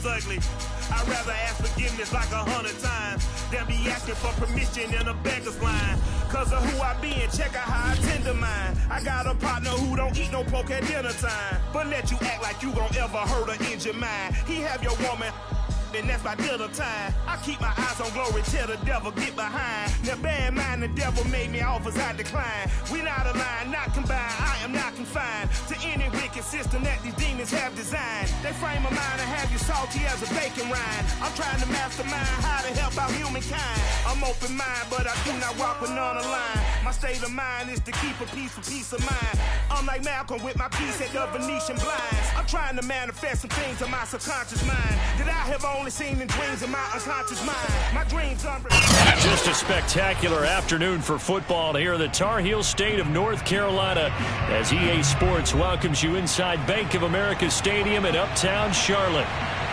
was ugly. I'd rather ask forgiveness like 100 times than be asking for permission in a beggar's line. Cause of who I be and check out how I tend to mine. I got a partner who don't eat no pork at dinner time, but let you act like you gon' ever hurt or injure mine. He have your woman, and that's my dinner time. I keep my eyes on glory till the devil get behind. Now bear in mind the devil made me offers I decline. We not aligned, not combined, I am not confined to any wicked system that these demons have designed. They frame a mind and have you salty as a bacon rind. I'm trying to mastermind how to help out humankind. I'm open mind, but I do not walk with none aligned. My state of mind is to keep a peace of mind. I'm like Malcolm with my piece at the Venetian blinds. I'm trying to manifest some things in my subconscious mind that I have only seen in dreams in my unconscious mind. My dreams are... Just a spectacular afternoon for football here in the Tar Heel state of North Carolina as EA Sports welcomes you inside Bank of America Stadium in Uptown Charlotte.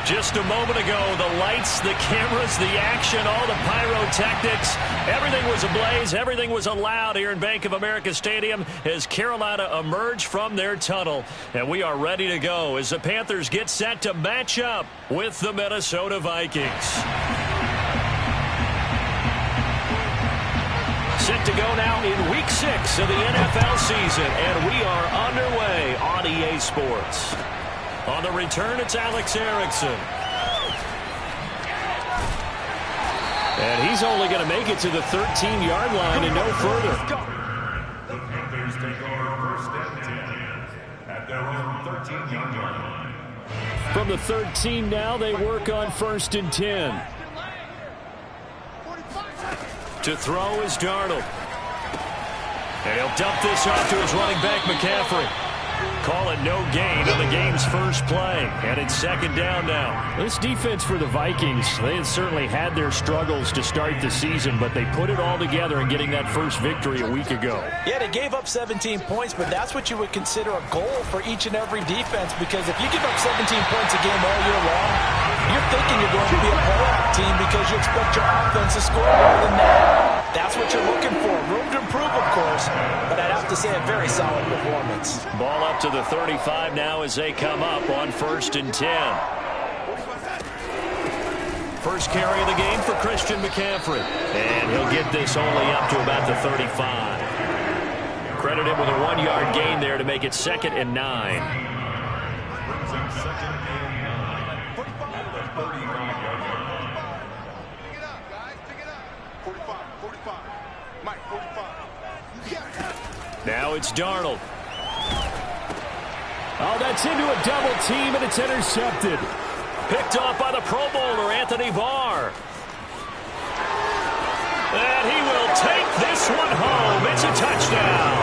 Just a moment ago, the lights, the cameras, the action, all the pyrotechnics, everything was ablaze, everything was allowed here in Bank of America Stadium as Carolina emerged from their tunnel. And we are ready to go as the Panthers get set to match up with the Minnesota Vikings. Set to go now in Week 6 of the NFL season, and we are underway on EA Sports. On the return, it's Alex Erickson. And he's only going to make it to the 13-yard line and no further. The Panthers take over first and 10 at their own 13-yard line. From the 13 now, they work on first and 10. To throw is Darnold. And he'll dump this off to his running back, McCaffrey. Call it no gain on the game's first play. And it's second down now. This defense for the Vikings, they had certainly had their struggles to start the season, but they put it all together in getting that first victory a week ago. Yeah, they gave up 17 points, but that's what you would consider a goal for each and every defense, because if you give up 17 points a game all year long, you're thinking you're going to be a playoff team because you expect your offense to score more than that. That's what you're looking for. Room to improve, of course, but I'd have to say a very solid performance. Ball up to the 35 now as they come up on first and 10. First carry of the game for Christian McCaffrey. And he'll get this only up to about the 35. Credit him with a 1-yard gain there to make it second and 9. Brings him second and 9. 35-yard line. Pick it up, guys. Pick it up. 45, 45. Mike, 45. Now it's Darnold. Oh, that's into a double team, and it's intercepted. Picked off by the Pro Bowler, Anthony Barr. And he will take this one home. It's a touchdown.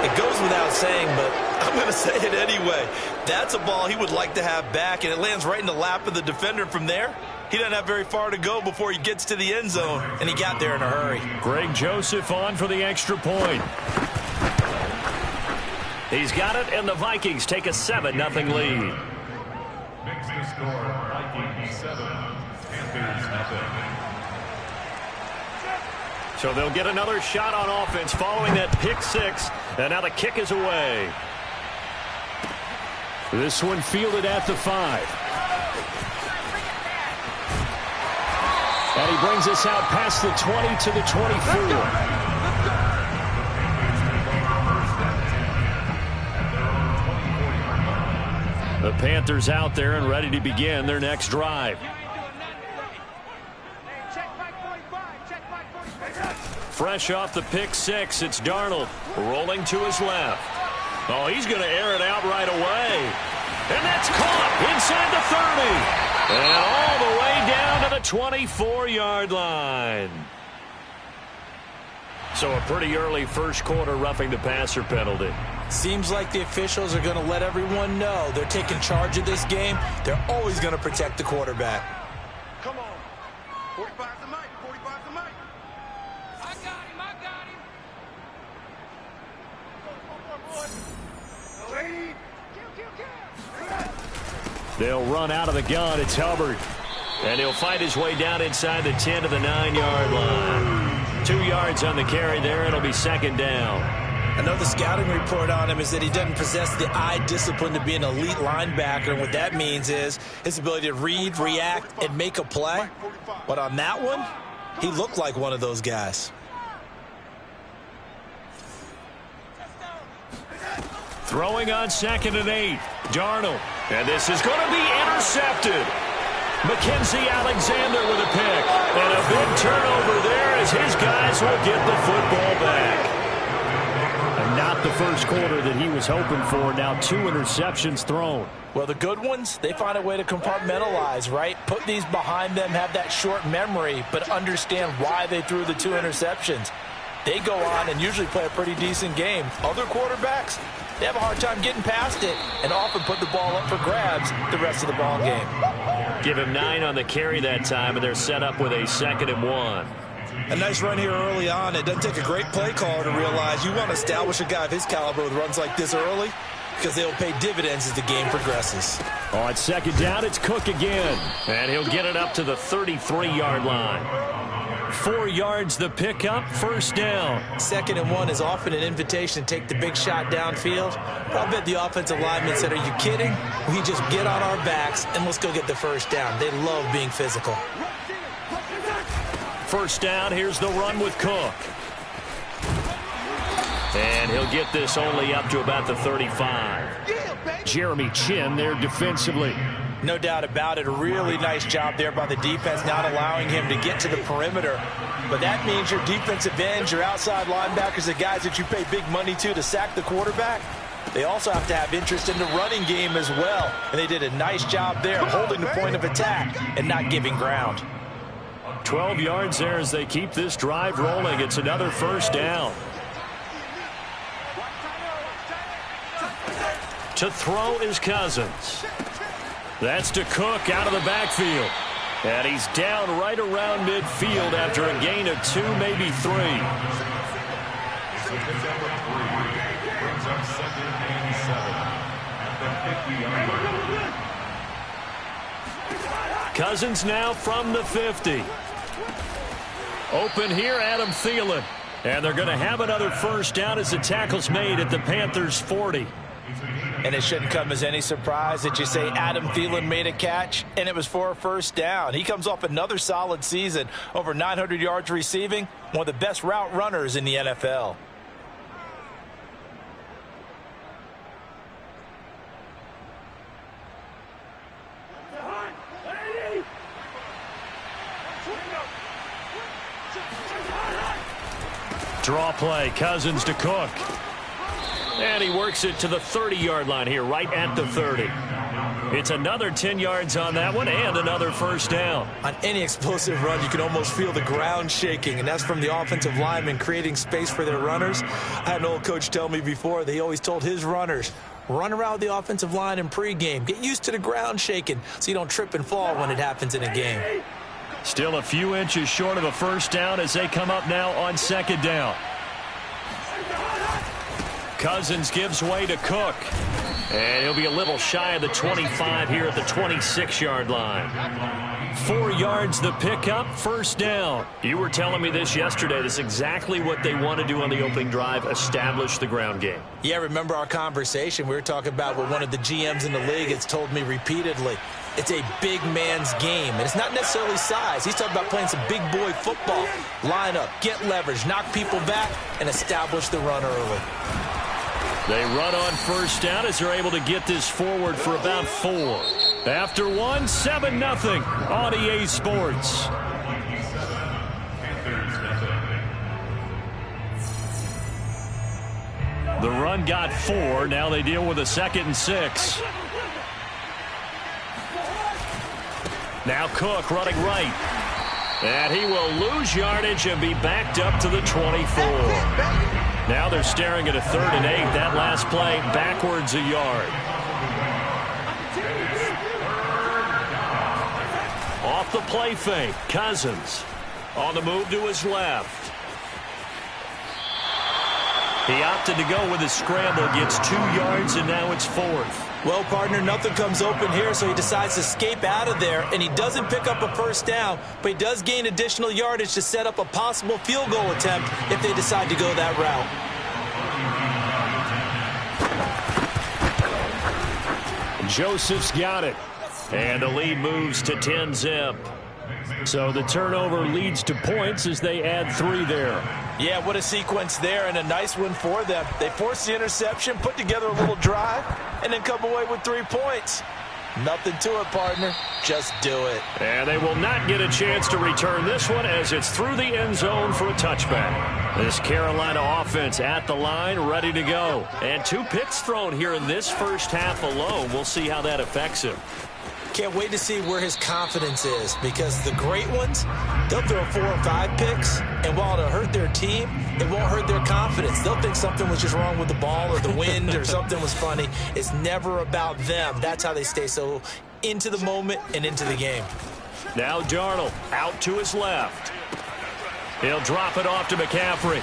It goes without saying, but I'm going to say it anyway. That's a ball he would like to have back, and it lands right in the lap of the defender. From there, he doesn't have very far to go before he gets to the end zone, and he got there in a hurry. Greg Joseph on for the extra point. He's got it, and the Vikings take a 7-0 lead. Makes the score Vikings 7, Panthers 0. So they'll get another shot on offense following that pick 6, and now the kick is away. This one fielded at the 5. And he brings us out past the 20 to the 24. The Panthers out there and ready to begin their next drive. Fresh off the pick 6, it's Darnold rolling to his left. Oh, he's going to air it out right away. And that's caught inside the 30. And all the way down to the 24-yard line. So a pretty early first quarter roughing the passer penalty. Seems like the officials are going to let everyone know they're taking charge of this game. They're always going to protect the quarterback. Come on. 45 to Mike. 45 to Mike. I got him. I got him. Lady. Kill. They'll run out of the gun. It's Hubbard. And he'll fight his way down inside the 10 to the 9-yard line. 2 yards on the carry there. It'll be second down. I know the scouting report on him is that he doesn't possess the eye discipline to be an elite linebacker, and what that means is his ability to read, react, and make a play. But on that one, he looked like one of those guys. Throwing on 2nd and 8. Darnold. And this is going to be intercepted. Mackenzie Alexander with a pick. And a big turnover there as his guys will get the football back. And not the first quarter that he was hoping for. Now 2 interceptions thrown. Well, the good ones, they find a way to compartmentalize, right? Put these behind them, have that short memory, but understand why they threw the 2 interceptions. They go on and usually play a pretty decent game. Other quarterbacks, they have a hard time getting past it and often put the ball up for grabs the rest of the ball game. Give him 9 on the carry that time, and they're set up with a 2nd and 1. A nice run here early on. It doesn't take a great play caller to realize you want to establish a guy of his caliber with runs like this early because they'll pay dividends as the game progresses. On 2nd down, it's Cook again. And he'll get it up to the 33-yard line. 4 yards the pickup, 1st down. 2nd and 1 is often an invitation to take the big shot downfield. But I bet the offensive lineman said, are you kidding? We just get on our backs and let's go get the 1st down. They love being physical. 1st down, here's the run with Cook. And he'll get this only up to about the 35. Jeremy Chin there defensively. No doubt about it. A really nice job there by the defense, not allowing him to get to the perimeter. But that means your defensive ends, your outside linebackers, the guys that you pay big money to sack the quarterback, they also have to have interest in the running game as well. And they did a nice job there holding the point of attack and not giving ground. 12 yards there as they keep this drive rolling. It's another 1st down. To throw is Cousins. That's to Cook out of the backfield. And he's down right around midfield after a gain of 2, maybe 3. Brings up 2nd and 7 at the 50-yard line. Cousins now from the 50. Open here, Adam Thielen. And they're going to have another 1st down as the tackle's made at the Panthers' 40. And it shouldn't come as any surprise that you say Adam Thielen made a catch, and it was for a 1st down. He comes off another solid season, over 900 yards receiving, one of the best route runners in the NFL. Draw play, Cousins to Cook. And he works it to the 30-yard line here, right at the 30. It's another 10 yards on that one and another 1st down. On any explosive run, you can almost feel the ground shaking, and that's from the offensive linemen creating space for their runners. I had an old coach tell me before, they always told his runners, run around the offensive line in pregame. Get used to the ground shaking so you don't trip and fall when it happens in a game. Still a few inches short of a 1st down as they come up now on 2nd down. Cousins gives way to Cook. And he'll be a little shy of the 25 here at the 26-yard line. 4 yards the pickup, 1st down. You were telling me this yesterday. This is exactly what they want to do on the opening drive, establish the ground game. Yeah, remember our conversation. We were talking about what one of the GMs in the league has told me repeatedly. It's a big man's game, and it's not necessarily size. He's talking about playing some big boy football. Line up, get leverage, knock people back, and establish the run early. They run on 1st down as they're able to get this forward for about 4. After 1, 7-0 on EA Sports. The run got 4. Now they deal with a 2nd and 6. Now Cook running right. And he will lose yardage and be backed up to the 24. Now they're staring at a 3rd and 8. That last play backwards a yard. Off the play fake, Cousins on the move to his left. He opted to go with his scramble, gets 2 yards, and now it's 4th. Well, partner, nothing comes open here, so he decides to escape out of there, and he doesn't pick up a 1st down, but he does gain additional yardage to set up a possible field goal attempt if they decide to go that route. Joseph's got it. And the lead moves to 10-zip. So the turnover leads to points as they add 3 there. Yeah, what a sequence there, and a nice one for them. They force the interception, put together a little drive, and then come away with 3 points. Nothing to it, partner. Just do it. And they will not get a chance to return this one as it's through the end zone for a touchback. This Carolina offense at the line, ready to go. And 2 picks thrown here in this first half alone. We'll see how that affects him. Can't wait to see where his confidence is, because the great ones, they'll throw 4 or 5 picks, and while it'll hurt their team, it won't hurt their confidence. They'll think something was just wrong with the ball or the wind or something was funny. It's never about them. That's how they stay so into the moment and into the game. Now Darnold out to his left. He'll drop it off to McCaffrey.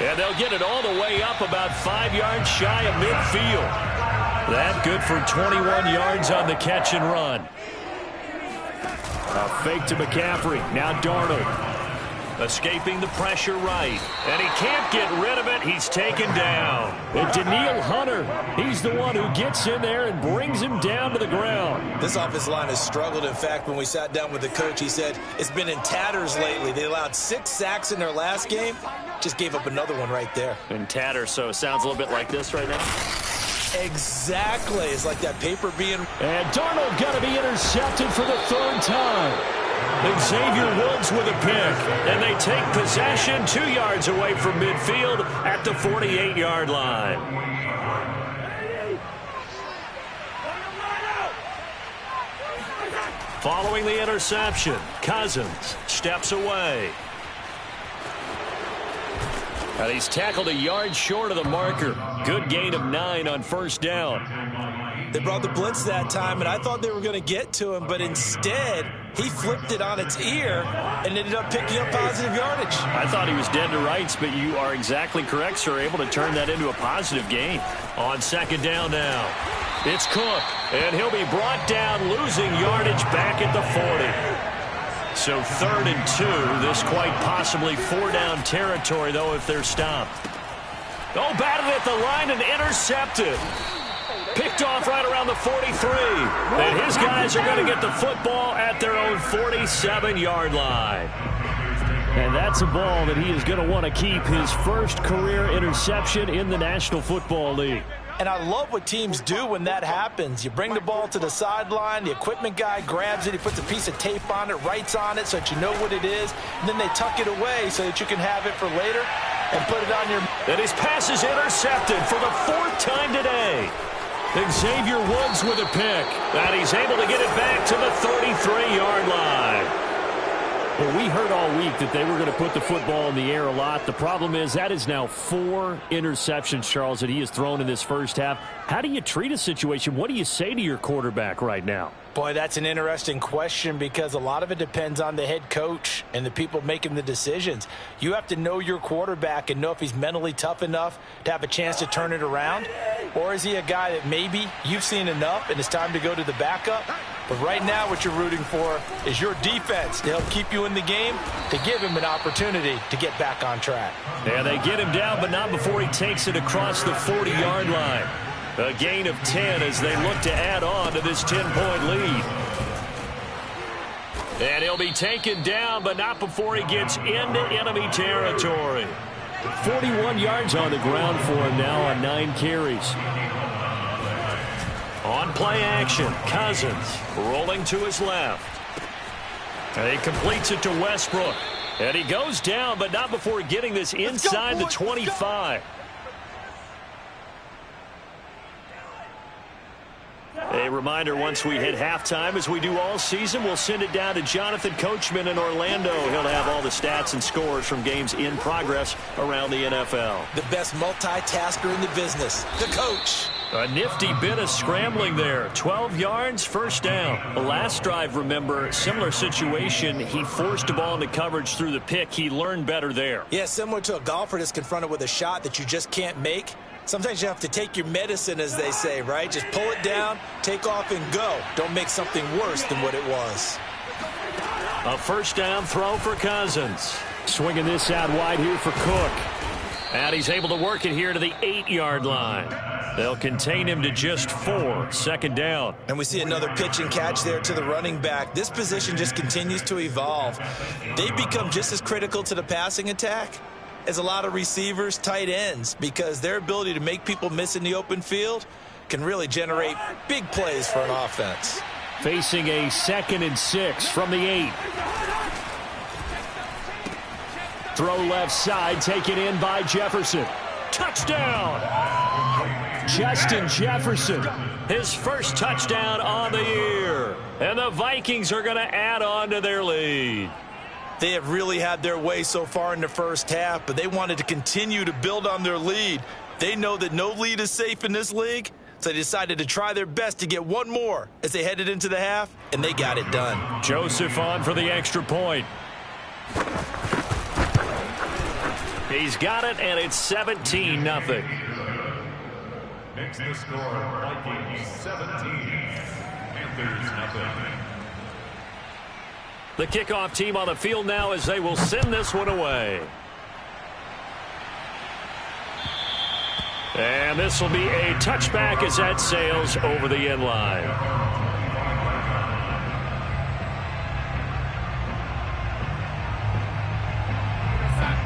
And they'll get it all the way up about 5 yards shy of midfield. That good for 21 yards on the catch and run. A fake to McCaffrey. Now Darnold. Escaping the pressure right. And he can't get rid of it. He's taken down. And Daniil Hunter, he's the one who gets in there and brings him down to the ground. This offensive line has struggled. In fact, when we sat down with the coach, he said it's been in tatters lately. They allowed 6 sacks in their last game. Just gave up another one right there. In tatters, so it sounds a little bit like this right now. Exactly. It's like that paper being... And Darnold got to be intercepted for the 3rd time. Xavier Woods with a pick. And they take possession 2 yards away from midfield at the 48-yard line. Following the interception, Cousins steps away. And he's tackled a yard short of the marker. Good gain of 9 on 1st down. They brought the blitz that time, and I thought they were going to get to him, but instead he flipped it on its ear and ended up picking up positive yardage. I thought he was dead to rights, but you are exactly correct, sir. Able to turn that into a positive gain. On 2nd down now, it's Cook, and he'll be brought down, losing yardage back at the 40. So 3rd and 2. This quite possibly 4-down territory, though, if they're stopped. Oh, batted at the line and intercepted. Picked off right around the 43. And his guys are going to get the football at their own 47-yard line. And that's a ball that he is going to want to keep, his first career interception in the National Football League. And I love what teams do when that happens. You bring the ball to the sideline, the equipment guy grabs it, he puts a piece of tape on it, writes on it so that you know what it is, and then they tuck it away so that you can have it for later and put it on your... And his pass is intercepted for the 4th time today. Xavier Woods with a pick, and he's able to get it back to the 33-yard line. Well, we heard all week that they were going to put the football in the air a lot. The problem is that is now 4 interceptions, Charles, that he has thrown in this first half. How do you treat a situation? What do you say to your quarterback right now? Boy, that's an interesting question, because a lot of it depends on the head coach and the people making the decisions. You have to know your quarterback and know if he's mentally tough enough to have a chance to turn it around, or is he a guy that maybe you've seen enough and it's time to go to the backup? But right now what you're rooting for is your defense to help keep you in the game, to give him an opportunity to get back on track. Yeah, they get him down, but not before he takes it across the 40-yard line. A gain of 10 as they look to add on to this 10-point lead. And he'll be taken down, but not before he gets into enemy territory. 41 yards on the ground for him now on 9 carries. On play action, Cousins rolling to his left. And he completes it to Westbrook. And he goes down, but not before getting this inside the 25. A reminder, once we hit halftime, as we do all season, we'll send it down to Jonathan Coachman in Orlando. He'll have all the stats and scores from games in progress around the NFL. The best multitasker in the business, the coach. A nifty bit of scrambling there. 12 yards, 1st down. The last drive, remember, similar situation. He forced the ball into coverage through the pick. He learned better there. Yeah, similar to a golfer that's confronted with a shot that you just can't make. Sometimes you have to take your medicine, as they say, right? Just pull it down, take off, and go. Don't make something worse than what it was. A 1st down throw for Cousins. Swinging this out wide here for Cook. And he's able to work it here to the 8-yard line. They'll contain him to just 4. Second down. And we see another pitch and catch there to the running back. This position just continues to evolve. They've become just as critical to the passing attack as a lot of receivers, tight ends, because their ability to make people miss in the open field can really generate big plays for an offense. Facing a 2nd and 6 from the 8. Throw left side, taken in by Jefferson. Touchdown! Justin Jefferson, his first touchdown on the year. And the Vikings are going to add on to their lead. They have really had their way so far in the first half, but they wanted to continue to build on their lead. They know that no lead is safe in this league, so they decided to try their best to get one more as they headed into the half, and they got it done. Joseph on for the extra point. He's got it, and it's 17-0. Makes the score Vikings 17, Panthers 0. The kickoff team on the field now as they will send this one away. And this will be a touchback as that sails over the end line.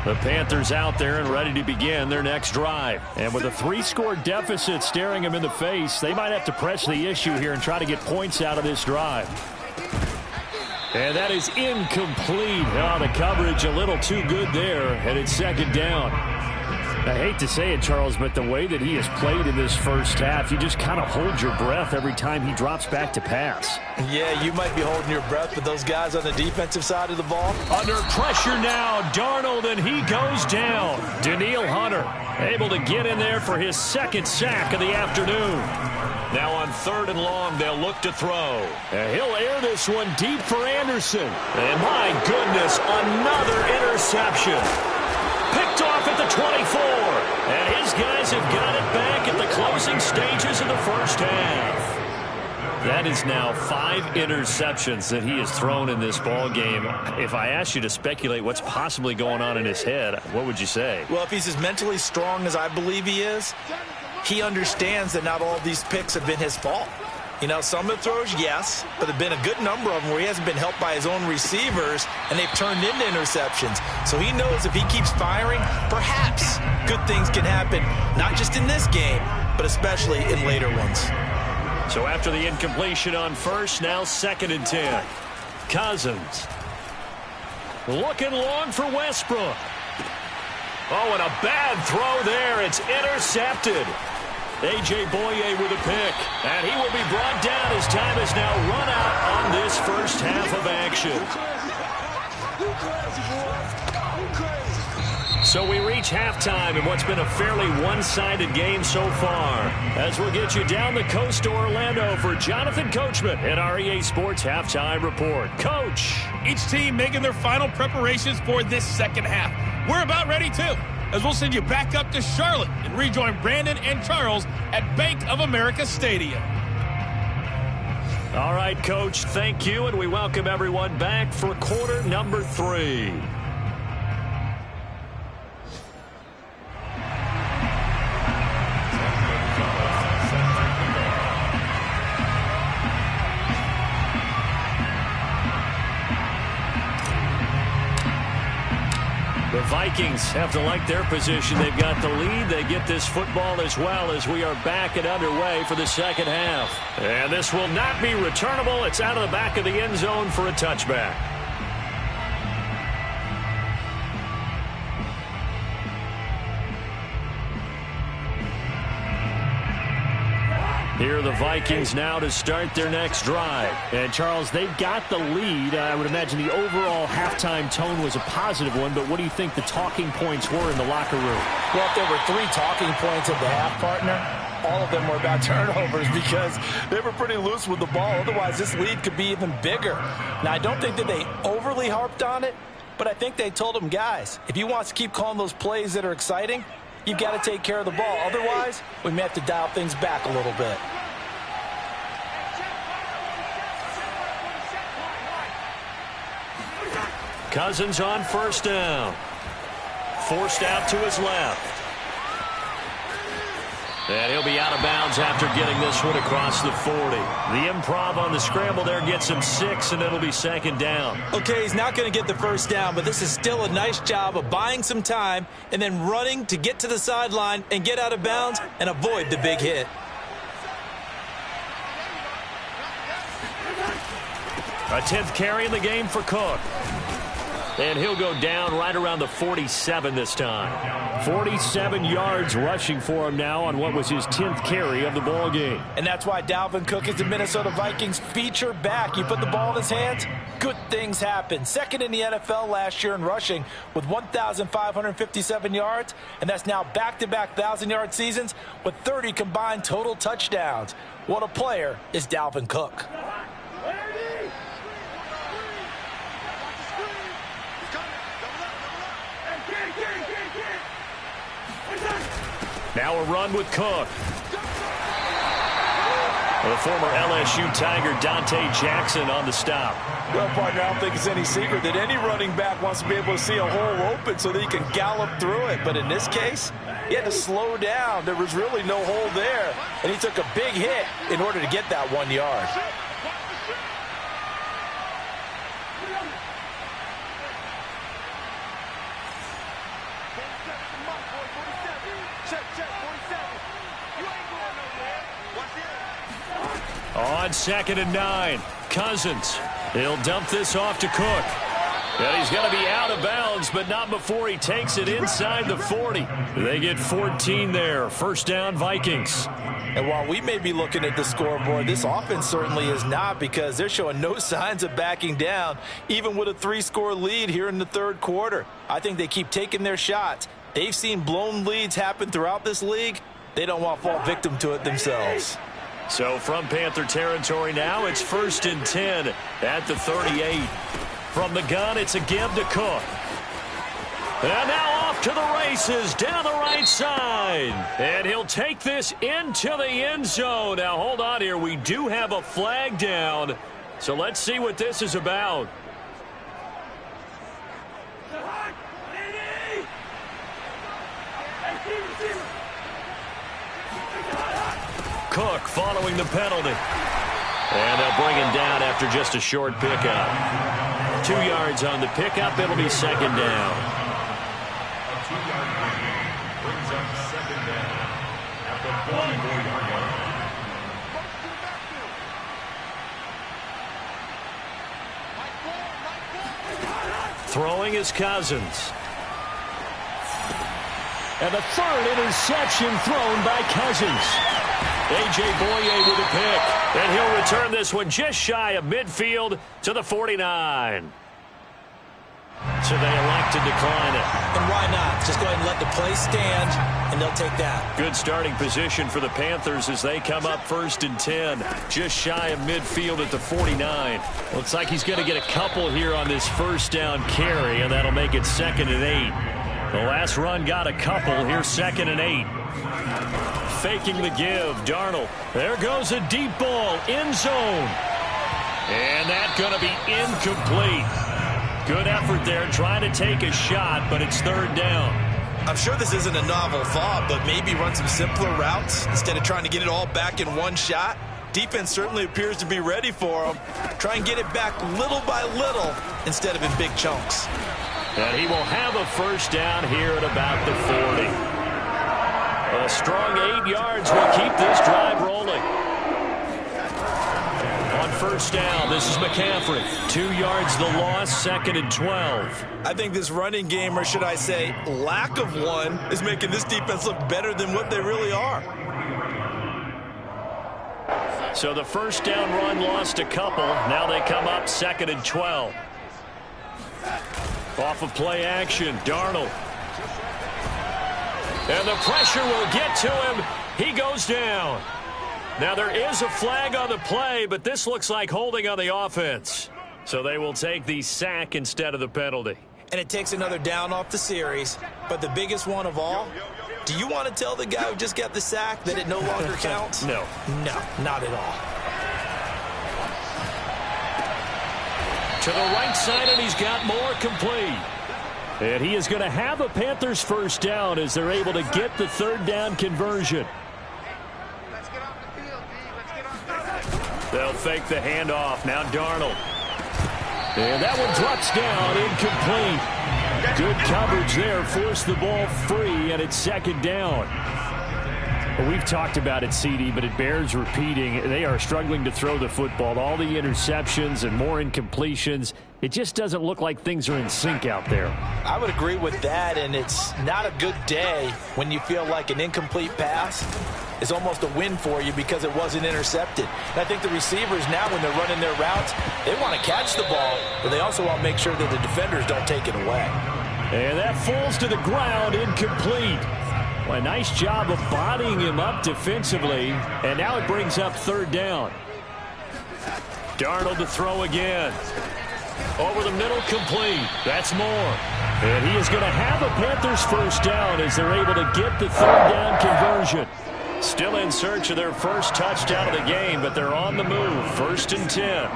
The Panthers out there and ready to begin their next drive. And with a 3-score deficit staring them in the face, they might have to press the issue here and try to get points out of this drive. And that is incomplete. Oh, the coverage a little too good there, and it's 2nd down. I hate to say it, Charles, but the way that he has played in this first half, you just kind of hold your breath every time he drops back to pass. Yeah, you might be holding your breath, but those guys on the defensive side of the ball. Under pressure now, Darnold, and he goes down. Danielle Hunter able to get in there for his 2nd sack of the afternoon. Now on 3rd and long, they'll look to throw. And he'll air this one deep for Anderson. And my goodness, another interception. Picked off at the 24. And his guys have got it back at the closing stages of the first half. That is now 5 interceptions that he has thrown in this ball game. If I asked you to speculate what's possibly going on in his head, what would you say? Well, if he's as mentally strong as I believe he is, he understands that not all of these picks have been his fault. You know, some of the throws, yes, but there have been a good number of them where he hasn't been helped by his own receivers, and they've turned into interceptions. So he knows if he keeps firing, perhaps good things can happen, not just in this game, but especially in later ones. So after the incompletion on first, now 2nd and 10. Cousins. Looking long for Westbrook. Oh, and a bad throw there. It's intercepted. A.J. Boye with a pick. And he will be brought down as time is now run out on this first half of action. So we reach halftime in what's been a fairly one-sided game so far. As we'll get you down the coast to Orlando for Jonathan Coachman at our EA Sports Halftime Report. Coach. Each team making their final preparations for this second half. We're about ready, too, as we'll send you back up to Charlotte and rejoin Brandon and Charles at Bank of America Stadium. All right, Coach, thank you, and we welcome everyone back for quarter number 3. The Vikings have to like their position. They've got the lead. They get this football as well as we are back and underway for the second half. And this will not be returnable. It's out of the back of the end zone for a touchback. Here are the Vikings now to start their next drive. And, Charles, they've got the lead. I would imagine the overall halftime tone was a positive one, but what do you think the talking points were in the locker room? Well, if there were 3 talking points at the half, partner, all of them were about turnovers because they were pretty loose with the ball. Otherwise, this lead could be even bigger. Now, I don't think that they overly harped on it, but I think they told them, guys, if you want to keep calling those plays that are exciting, you've got to take care of the ball. Otherwise, we may have to dial things back a little bit. Cousins on first down. Forced out to his left. And he'll be out of bounds after getting this one across the 40. The improv on the scramble there gets him 6, and it'll be second down. Okay, he's not going to get the first down, but this is still a nice job of buying some time and then running to get to the sideline and get out of bounds and avoid the big hit. A 10th carry in the game for Cook. And he'll go down right around the 47 this time. 47 yards rushing for him now on what was his 10th carry of the ball game. And that's why Dalvin Cook is the Minnesota Vikings feature back. You put the ball in his hands, good things happen. Second in the NFL last year in rushing with 1,557 yards, and that's now back-to-back 1,000-yard seasons with 30 combined total touchdowns. What a player is Dalvin Cook. Now a run with Cook. The former LSU Tiger Dante Jackson on the stop. Well, partner, I don't think it's any secret that any running back wants to be able to see a hole open so that he can gallop through it. But in this case, he had to slow down. There was really no hole there. And he took a big hit in order to get that 1 yard. On 2nd and 9, Cousins. He'll dump this off to Cook. And he's going to be out of bounds, but not before he takes it inside the 40. They get 14 there. First down, Vikings. And while we may be looking at the scoreboard, this offense certainly is not, because they're showing no signs of backing down, even with a 3-score lead here in the third quarter. I think they keep taking their shots. They've seen blown leads happen throughout this league. They don't want to fall victim to it themselves. So from Panther territory now, it's 1st and 10 at the 38. From the gun, it's a give to Cook. And now off to the races down the right side. And he'll take this into the end zone. Now hold on here. We do have a flag down. So let's see what this is about. Cook following the penalty. And they'll bring him down after just a short pickup. 2 yards on the pickup. It'll be second down. A 2-yard gain brings up second down at the 44-yard line. Throwing is Cousins. And the 3rd interception thrown by Cousins. A.J. Boye with a pick. And he'll return this one just shy of midfield to the 49. So they elect to decline it. And why not? Just go ahead and let the play stand, and they'll take that. Good starting position for the Panthers as they come up 1st and 10. Just shy of midfield at the 49. Looks like he's going to get a couple here on this first down carry, and that'll make it 2nd and 8. The last run got a couple. Here's 2nd and 8. Faking the give, Darnold. There goes a deep ball, end zone. And that's going to be incomplete. Good effort there, trying to take a shot, but it's 3rd down. I'm sure this isn't a novel thought, but maybe run some simpler routes instead of trying to get it all back in one shot. Defense certainly appears to be ready for him. Try and get it back little by little instead of in big chunks. And he will have a first down here at about the 40. A strong 8 yards will keep this drive rolling. On first down, this is McCaffrey. 2 yards the loss, 2nd and 12. I think this running game, or should I say lack of one, is making this defense look better than what they really are. So the first down run lost a couple. Now they come up 2nd and 12. Off of play action, Darnold. And the pressure will get to him. He goes down. Now there is a flag on the play, but this looks like holding on the offense. So they will take the sack instead of the penalty. And it takes another down off the series. But the biggest one of all, do you want to tell the guy who just got the sack that it no longer counts? No. No, not at all. To the right side, and he's got more complete. And he is going to have a Panthers first down as they're able to get the 3rd down conversion. They'll fake the handoff. Now Darnold. And that one drops down, incomplete. Good coverage there, forced the ball free, and it's second down. Well, we've talked about it, CD, but it bears repeating. They are struggling to throw the football. All the interceptions and more incompletions. It just doesn't look like things are in sync out there. I would agree with that, and it's not a good day when you feel like an incomplete pass is almost a win for you because it wasn't intercepted. And I think the receivers now, when they're running their routes, they want to catch the ball, but they also want to make sure that the defenders don't take it away. And that falls to the ground, incomplete. Well, a nice job of bodying him up defensively, and now it brings up third down. Darnold to throw again. Over the middle, complete. That's more. And he is going to have a Panthers first down as they're able to get the third down conversion. Still in search of their first touchdown of the game, but they're on the move. 1st and 10.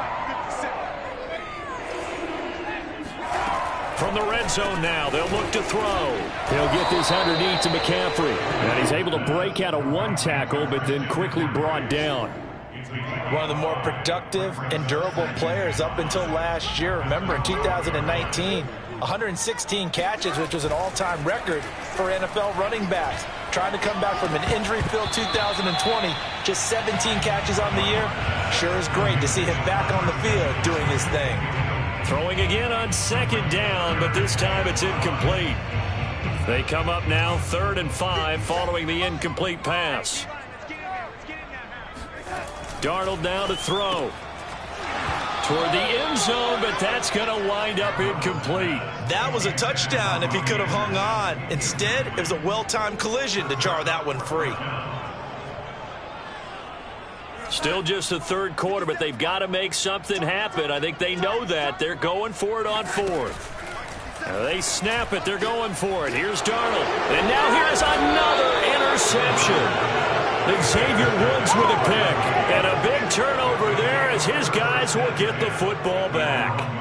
From the red zone now, they'll look to throw. He'll get this underneath to McCaffrey. And he's able to break out of one tackle, but then quickly brought down. One of the more productive and durable players up until last year. Remember, in 2019, 116 catches, which was an all-time record for NFL running backs. Trying to come back from an injury-filled 2020, just 17 catches on the year. Sure is great to see him back on the field doing his thing. Throwing again on second down, but this time it's incomplete. They come up now 3rd and 5 following the incomplete pass. Darnold now to throw. Toward the end zone, but that's going to wind up incomplete. That was a touchdown if he could have hung on. Instead, it was a well-timed collision to jar that one free. Still just the third quarter, but they've got to make something happen. I think they know that. They're going for it on 4th. They snap it. They're going for it. Here's Darnold. And now here's another interception. Xavier Woods with a pick. And a big turnover there as his guys will get the football back.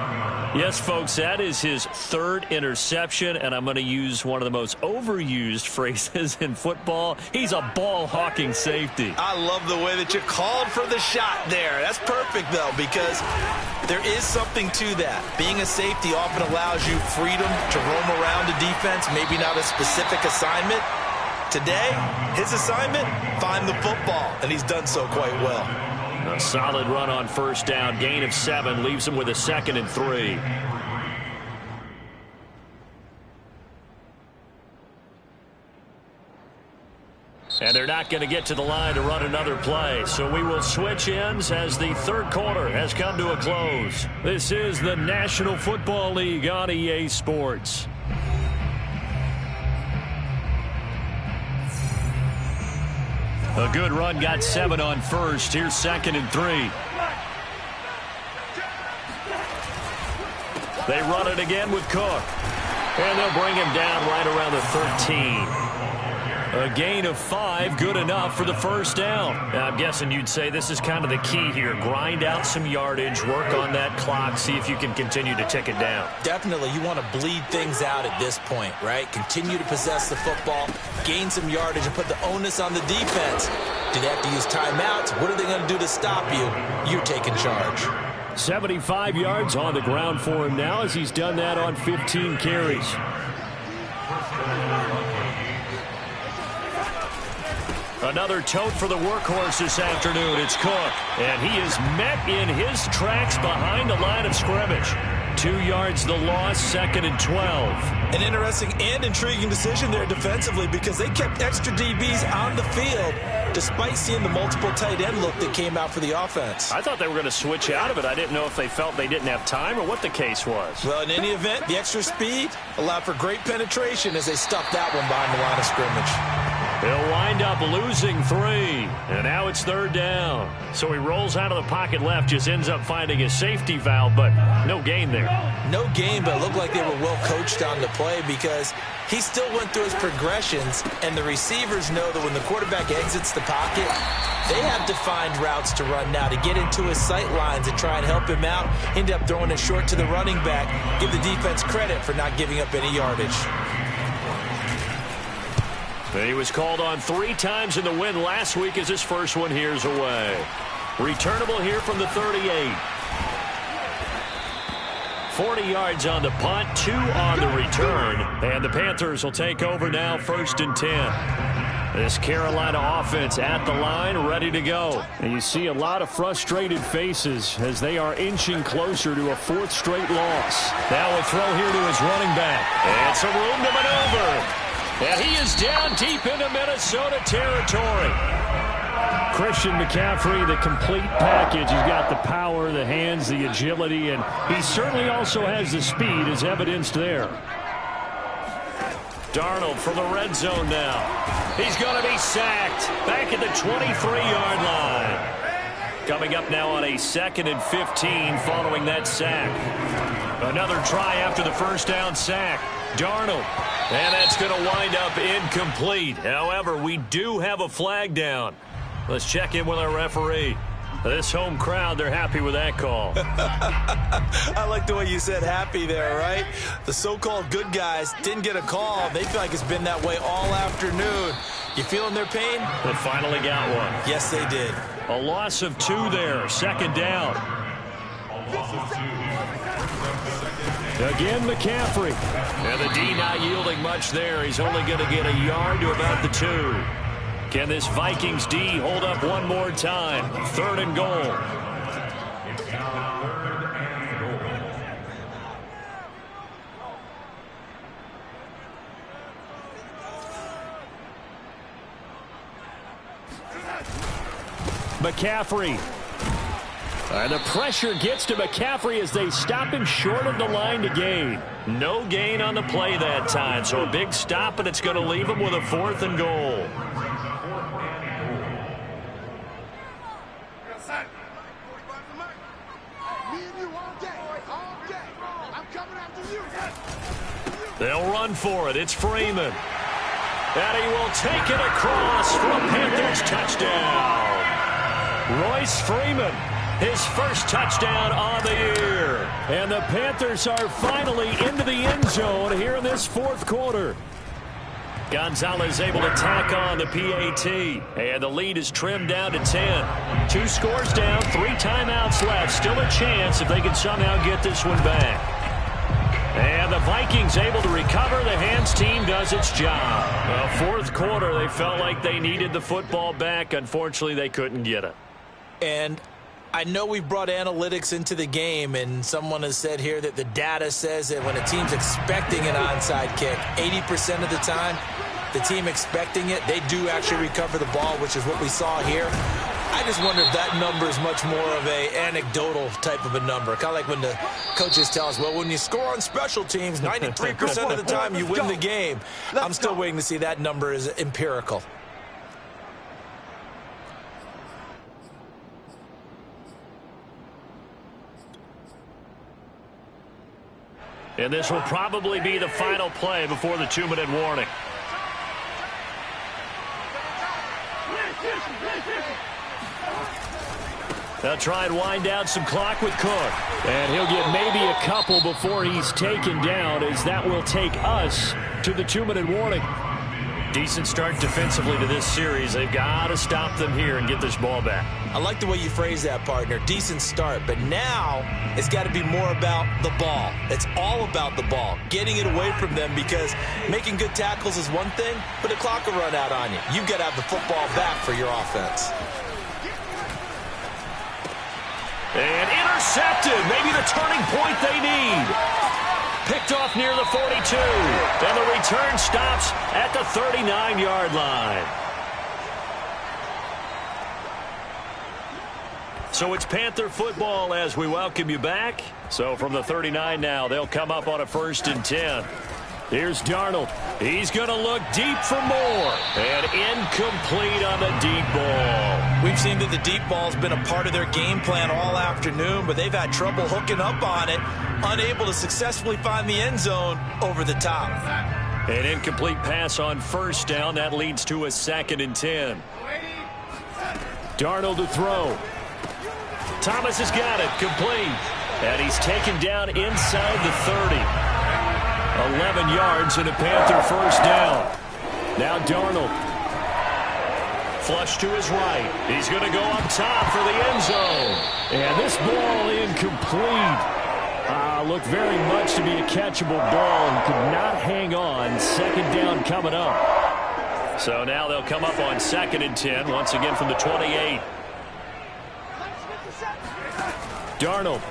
Yes, folks, that is his 3rd interception, and I'm going to use one of the most overused phrases in football. He's a ball-hawking safety. I love the way that you called for the shot there. That's perfect, though, because there is something to that. Being a safety often allows you freedom to roam around the defense, maybe not a specific assignment. Today, his assignment, find the football, and he's done so quite well. A solid run on first down. Gain of 7 leaves him with a 2nd and 3. And they're not going to get to the line to run another play. So we will switch ends as the third quarter has come to a close. This is the National Football League on EA Sports. A good run, got 7 on first. Here's 2nd and 3. They run it again with Cook. And they'll bring him down right around the 13. A gain of 5, good enough for the first down. Now, I'm guessing you'd say this is kind of the key here. Grind out some yardage, work on that clock, see if you can continue to tick it down. Definitely, you want to bleed things out at this point, right? Continue to possess the football, gain some yardage, and put the onus on the defense. Do they have to use timeouts? What are they going to do to stop you? You're taking charge. 75 yards on the ground for him now as he's done that on 15 carries. Another tote for the workhorse this afternoon. It's Cook. And he is met in his tracks behind the line of scrimmage. 2 yards the loss, 2nd and 12. An interesting and intriguing decision there defensively because they kept extra DBs on the field despite seeing the multiple tight end look that came out for the offense. I thought they were going to switch out of it. I didn't know if they felt they didn't have time or what the case was. Well, in any event, the extra speed allowed for great penetration as they stuffed that one behind the line of scrimmage. They'll wind up losing 3, and now it's 3rd down. So he rolls out of the pocket left, just ends up finding a safety valve, but no gain there. No gain, but it looked like they were well coached on the play because he still went through his progressions, and the receivers know that when the quarterback exits the pocket, they have defined routes to run now to get into his sight lines and try and help him out. End up throwing it short to the running back. Give the defense credit for not giving up any yardage. He was called on 3 times in the win last week as his first one here's away. Returnable here from the 38. 40 yards on the punt, 2 on the return. And the Panthers will take over now, 1st and 10. This Carolina offense at the line, ready to go. And you see a lot of frustrated faces as they are inching closer to a 4th straight loss. Now a throw here to his running back. And some room to maneuver. And he is down deep into Minnesota territory. Christian McCaffrey, the complete package. He's got the power, the hands, the agility, and he certainly also has the speed as evidenced there. Darnold from the red zone now. He's going to be sacked back at the 23-yard line. Coming up now on a 2nd and 15 following that sack. Another try after the first down sack. Darnold. And that's going to wind up incomplete. However, we do have a flag down. Let's check in with our referee. This home crowd, they're happy with that call. I like the way you said happy there, right? The so-called good guys didn't get a call. They feel like it's been that way all afternoon. You feeling their pain? They finally got one. Yes, they did. A loss of 2 there. 2nd down. Again, McCaffrey. And the D not yielding much there. He's only going to get a yard to about the 2. Can this Vikings D hold up one more time? 3rd and goal. McCaffrey. And the pressure gets to McCaffrey as they stop him short of the line to gain. No gain on the play that time, so a big stop, and it's going to leave him with a 4th and goal. They'll run for it. It's Freeman. And he will take it across for a Panthers touchdown. Royce Freeman, his first touchdown on the year. And the Panthers are finally into the end zone here in this 4th quarter. Gonzalez able to tack on the PAT. And the lead is trimmed down to 10. 2 scores down, 3 timeouts left. Still a chance if they can somehow get this one back. And the Vikings able to recover. The hands team does its job. Well, 4th quarter, they felt like they needed the football back. Unfortunately, they couldn't get it. And I know we brought analytics into the game, and someone has said here that the data says that when a team's expecting an onside kick, 80% of the time, the team expecting it, they do actually recover the ball, which is what we saw here. I just wonder if that number is much more of a anecdotal type of a number. Kind of like when the coaches tell us, well, when you score on special teams, 93% of the time you win the game. I'm still waiting to see that number is empirical. And this will probably be the final play before the 2-minute warning. They'll try and wind down some clock with Cook. And he'll get maybe a couple before he's taken down, as that will take us to the 2-minute warning. Decent start defensively to this series. They've got to stop them here and get this ball back. I like the way you phrase that, partner. Decent start. But now it's got to be more about the ball. It's all about the ball. Getting it away from them, because making good tackles is one thing, but the clock will run out on you. You've got to have the football back for your offense. And intercepted. Maybe the turning point they need. Picked off near the 42. And the return stops at the 39-yard line. So it's Panther football as we welcome you back. So from the 39 now, they'll come up on a 1st and 10. Here's Darnold. He's going to look deep for more. And incomplete on the deep ball. We've seen that the deep ball's been a part of their game plan all afternoon, but they've had trouble hooking up on it, unable to successfully find the end zone over the top. An incomplete pass on 1st down. That leads to a 2nd and 10. Darnold to throw. Thomas has got it. Complete. And he's taken down inside the 30. 11 yards and a Panther 1st down. Now Darnold. flush to his right. He's going to go up top for the end zone. And this ball incomplete. Looked very much to be a catchable ball and could not hang on. Second down coming up. So now they'll come up on 2nd and 10, once again from the 28. Darnold.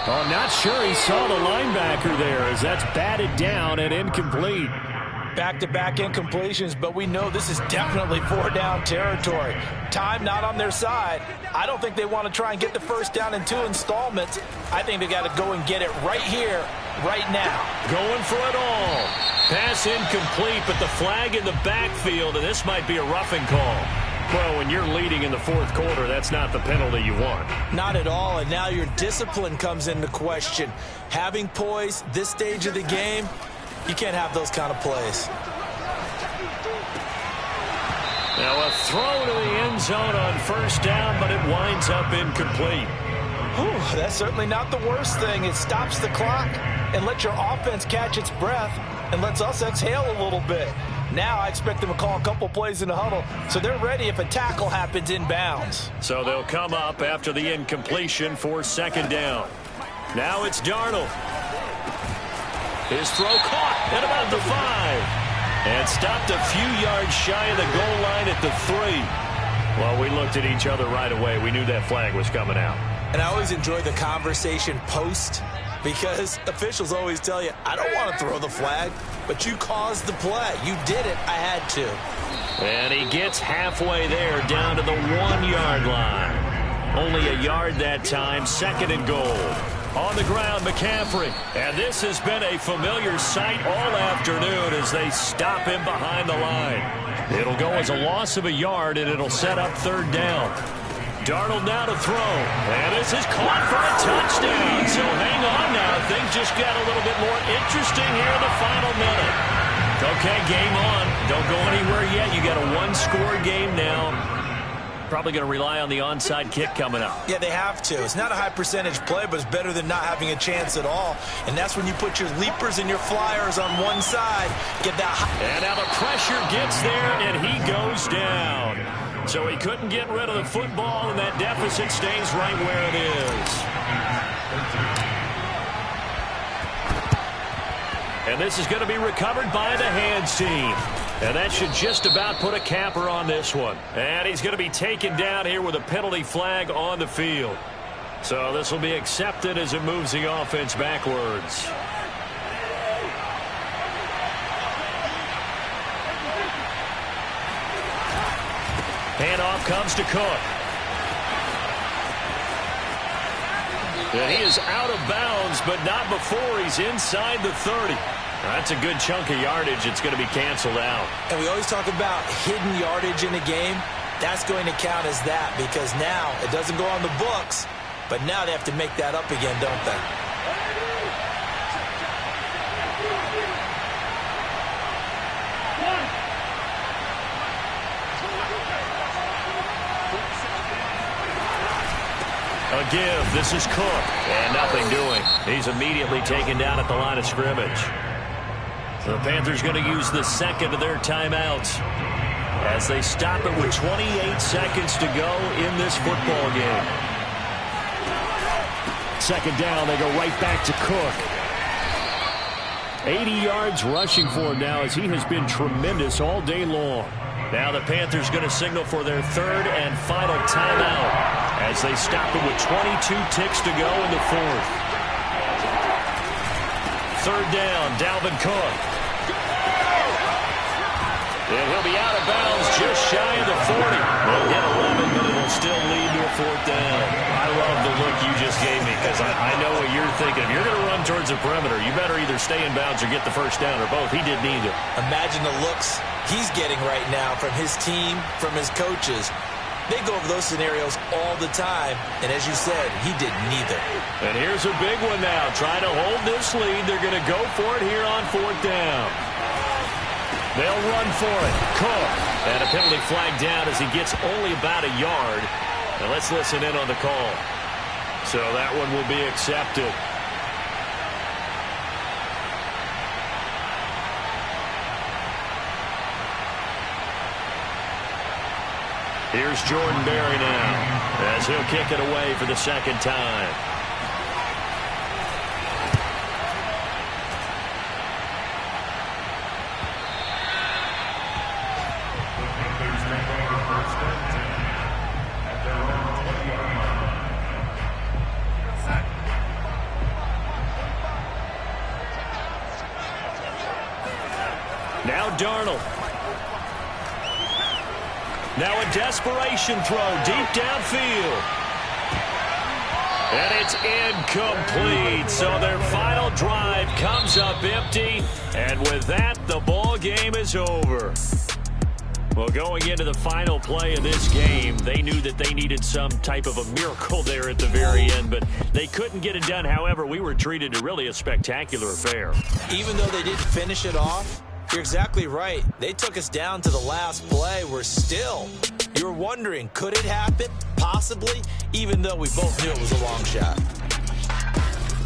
Oh, I'm not sure he saw the linebacker there as that's batted down and incomplete. Back-to-back incompletions, but we know this is definitely 4-down territory. Time not on their side. I don't think they want to try and get the first down in 2 installments. I think they got to go and get it right here, right now. Going for it all. Pass incomplete, but the flag in the backfield, and this might be a roughing call. Well, when you're leading in the 4th quarter, that's not the penalty you want. Not at all, and now your discipline comes into question. Having poise this stage of the game, you can't have those kind of plays. Now a throw to the end zone on 1st down, but it winds up incomplete. Whew, that's certainly not the worst thing. It stops the clock and lets your offense catch its breath and lets us exhale a little bit. Now I expect them to call a couple plays in the huddle, so they're ready if a tackle happens inbounds. So they'll come up after the incompletion for 2nd down. Now it's Darnold. His throw caught at about the 5. And stopped a few yards shy of the goal line at the 3. Well, we looked at each other right away. We knew that flag was coming out. And I always enjoy the conversation post because officials always tell you, I don't want to throw the flag, but you caused the play. You did it. I had to. And he gets halfway there down to the 1-yard line. Only a yard that time. 2nd and goal. On the ground, McCaffrey. And this has been a familiar sight all afternoon as they stop him behind the line. It'll go as a loss of a yard, and it'll set up 3rd down. Darnold now to throw. And this is caught for a touchdown. So hang on now. Things just got a little bit more interesting here in the final minute. Okay, game on. Don't go anywhere yet. You got a 1-score game now. Probably going to rely on the onside kick coming up. Yeah, they have to. It's not a high percentage play, but it's better than not having a chance at all. And that's when you put your leapers and your flyers on one side. Get that high. And now the pressure gets there, and he goes down. So he couldn't get rid of the football, and that deficit stays right where it is. And this is going to be recovered by the hands team. And that should just about put a capper on this one. And he's going to be taken down here with a penalty flag on the field. So this will be accepted as it moves the offense backwards. Handoff comes to Cook. And he is out of bounds, but not before he's inside the 30. That's a good chunk of yardage. It's going to be canceled out. And we always talk about hidden yardage in a game. That's going to count as that because now it doesn't go on the books, but now they have to make that up again, don't they? A give. This is Cook. And nothing doing. He's immediately taken down at the line of scrimmage. So the Panthers going to use the second of their timeouts as they stop it with 28 seconds to go in this football game. 2nd down, they go right back to Cook. 80 yards rushing for him now as he has been tremendous all day long. Now the Panthers going to signal for their 3rd and final timeout as they stop it with 22 ticks to go in the 4th. 3rd down, Dalvin Cook. And he'll be out of bounds just shy of the 40. They'll get 11, but it'll still lead to a 4th down. I love the look you just gave me because I know what you're thinking. If you're going to run towards the perimeter, you better either stay in bounds or get the 1st down, or both. He did neither. Imagine the looks he's getting right now from his team, from his coaches. They go over those scenarios all the time, and as you said, he did neither. And here's a big one now. Trying to hold this lead. They're going to go for it here on 4th down. They'll run for it. Cook. And a penalty flag down as he gets only about a yard. And let's listen in on the call. So that one will be accepted. Here's Jordan Berry now as he'll kick it away for the second time. Now Darnold. Now a desperation throw deep downfield. And it's incomplete. So their final drive comes up empty. And with that, the ball game is over. Well, going into the final play of this game, they knew that they needed some type of a miracle there at the very end, but they couldn't get it done. However, we were treated to really a spectacular affair. Even though they didn't finish it off, you're exactly right. They took us down to the last play. You're wondering, could it happen? Possibly, even though we both knew it was a long shot.